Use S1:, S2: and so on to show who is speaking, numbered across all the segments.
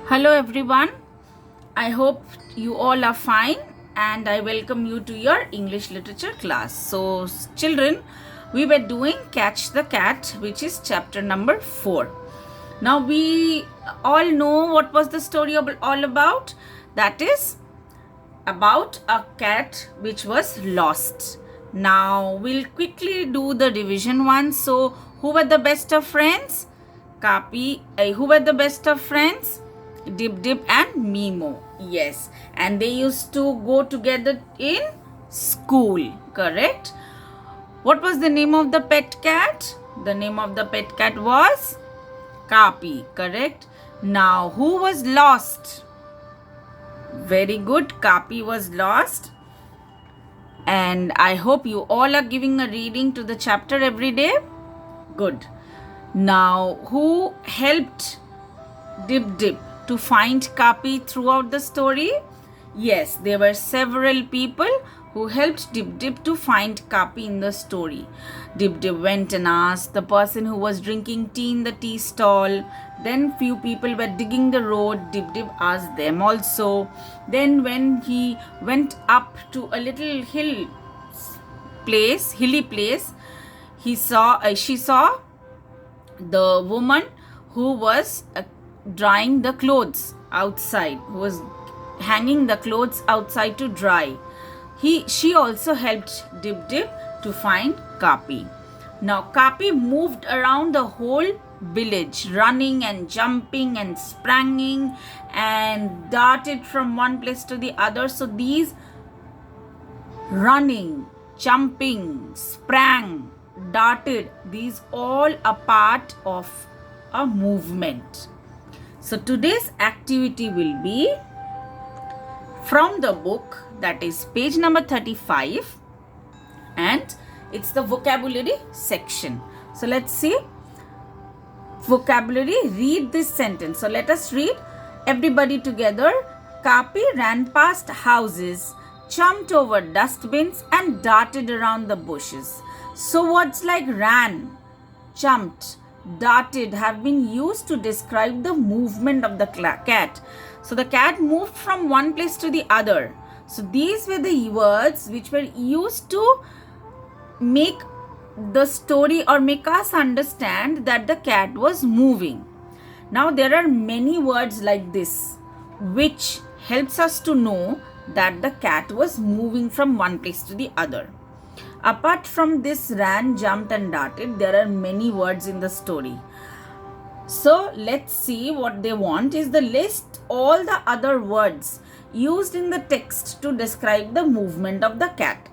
S1: Hello everyone. I hope you all are fine and I welcome you to your English literature class. So children, we were doing Catch the Cat, which is chapter number 4. Now we all know what was the story all about. That is about a cat which was lost. Now we'll quickly do the division one. So who were the best of friends? Who were the best of friends? Dip Dip and Mimo. Yes, and they used to go together in school, correct? What was the name of the pet cat? The name of the pet cat was Kapi, correct? Now, who was lost? Very good, Kapi was lost. And I hope you all are giving a reading to the chapter every day. Good. Now, who helped Dip Dip to find Kapi throughout the story? Yes, there were several people who helped Dip Dip to find Kapi in the story. Dip Dip went and asked the person who was drinking tea in the tea stall. Then few people were digging the road. Dip Dip asked them also. Then when he went up to a little hilly place, she saw the woman who was drying the clothes outside, who was hanging the clothes outside to dry. She also helped Dip Dip to find Kapi. Now Kapi moved around the whole village, running and jumping and spranging and darted from one place to the other. So these running, jumping, sprang, darted, these all are part of a movement. So today's activity will be from the book, that is page number 35, and it's the vocabulary section. So let's see. Vocabulary, read this sentence. So let us read everybody together. Kapi ran past houses, jumped over dustbins and darted around the bushes. So words like ran, jumped, darted have been used to describe the movement of the cat. So the cat moved from one place to the other. So these were the words which were used to make the story or make us understand that the cat was moving. Now there are many words like this which helps us to know that the cat was moving from one place to the other. Apart from this ran, jumped and darted, there are many words in the story. So let's see what they want is the list all the other words used in the text to describe the movement of the cat.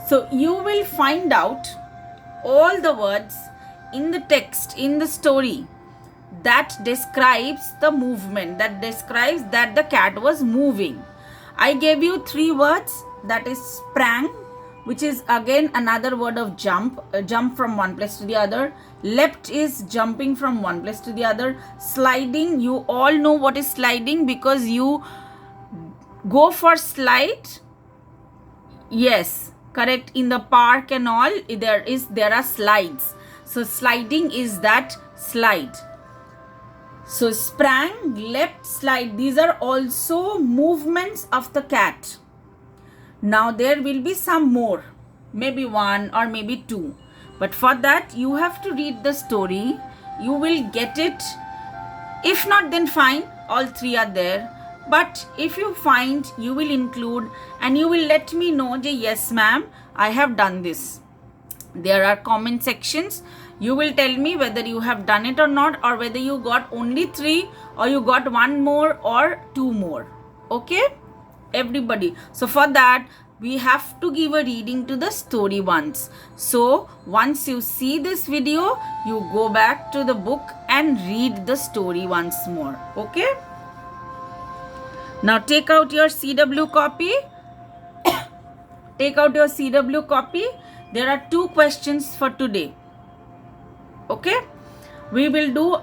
S1: So you will find out all the words in the text, in the story that describes the movement, that describes that the cat was moving. I gave you 3 words, that is sprang, which is again another word of jump from one place to the other. Leapt is jumping from one place to the other. Sliding, you all know what is sliding because you go for slide. Yes, correct. In the park and all, there are slides. So sliding is that slide. So sprang, leapt, slide, these are also movements of the cat. Now there will be some more, maybe 1 or maybe 2. But for that you have to read the story. You will get it. If not, then fine, all 3 are there. But if you find, you will include and you will let me know, yes ma'am, I have done this. There are comment sections. You will tell me whether you have done it or not, or whether you got only 3 or you got 1 more or 2 more. Okay? Everybody. So for that, we have to give a reading to the story once. So once you see this video, you go back to the book and read the story once more. Okay? Now take out your CW copy. Take out your CW copy. There are 2 questions for today. Okay? We will do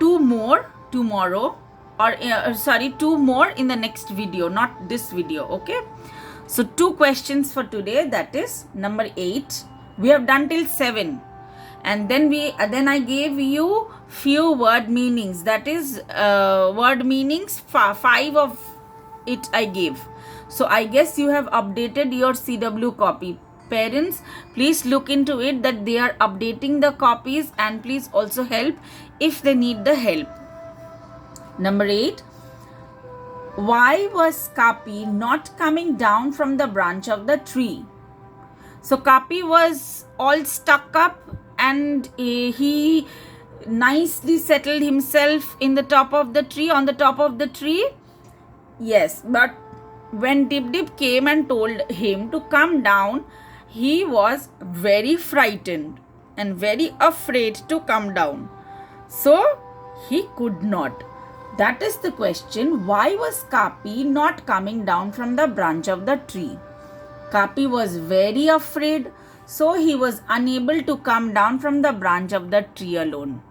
S1: 2 more tomorrow. Or 2 more in the next video, not this video. Okay, so 2 questions for today, that is number 8. We have done till 7 and then I gave you few word meanings, that is word meanings, 5 of it I gave. So I guess you have updated your CW copy. Parents, please look into it that they are updating the copies, and please also help if they need the help. Number 8, why was Kapi not coming down from the branch of the tree? So Kapi was all stuck up, and he nicely settled himself in the top of the tree, on the top of the tree. Yes, but when Dip Dip came and told him to come down, he was very frightened and very afraid to come down. So he could not. That is the question. Why was Kapi not coming down from the branch of the tree? Kapi was very afraid, so he was unable to come down from the branch of the tree alone.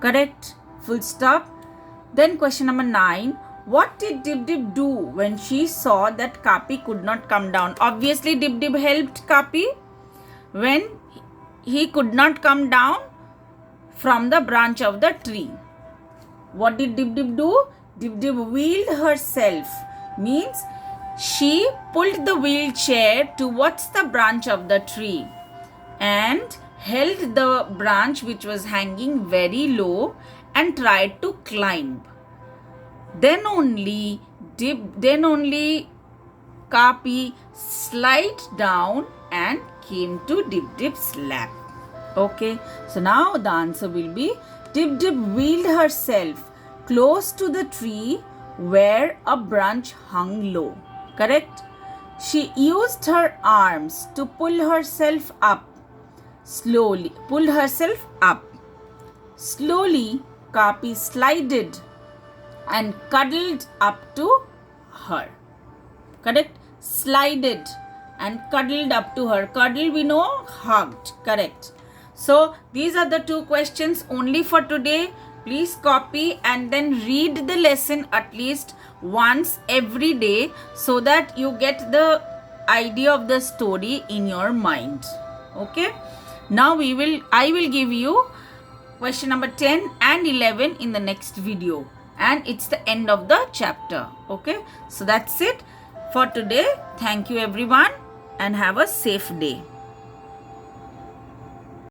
S1: Correct? Full stop. Then question number 9. What did Dip Dip do when she saw that Kapi could not come down? Obviously, Dip Dip helped Kapi when he could not come down from the branch of the tree. What did Dip Dip do? Dip Dip wheeled herself. Means she pulled the wheelchair towards the branch of the tree and held the branch which was hanging very low and tried to climb. Then only Kapi slid down and came to Dip Dip's lap. Okay, so now the answer will be Dip Dip wheeled herself close to the tree where a branch hung low. Correct? She used her arms to pull herself up. Slowly, Kapi slided and cuddled up to her. Correct? Slided and cuddled up to her. Cuddle, we know, hugged. Correct. So these are the 2 questions only for today. Please copy and then read the lesson at least once every day so that you get the idea of the story in your mind. Okay. Now I will give you question number 10 and 11 in the next video, and it's the end of the chapter. Okay. So that's it for today. Thank you everyone and have a safe day.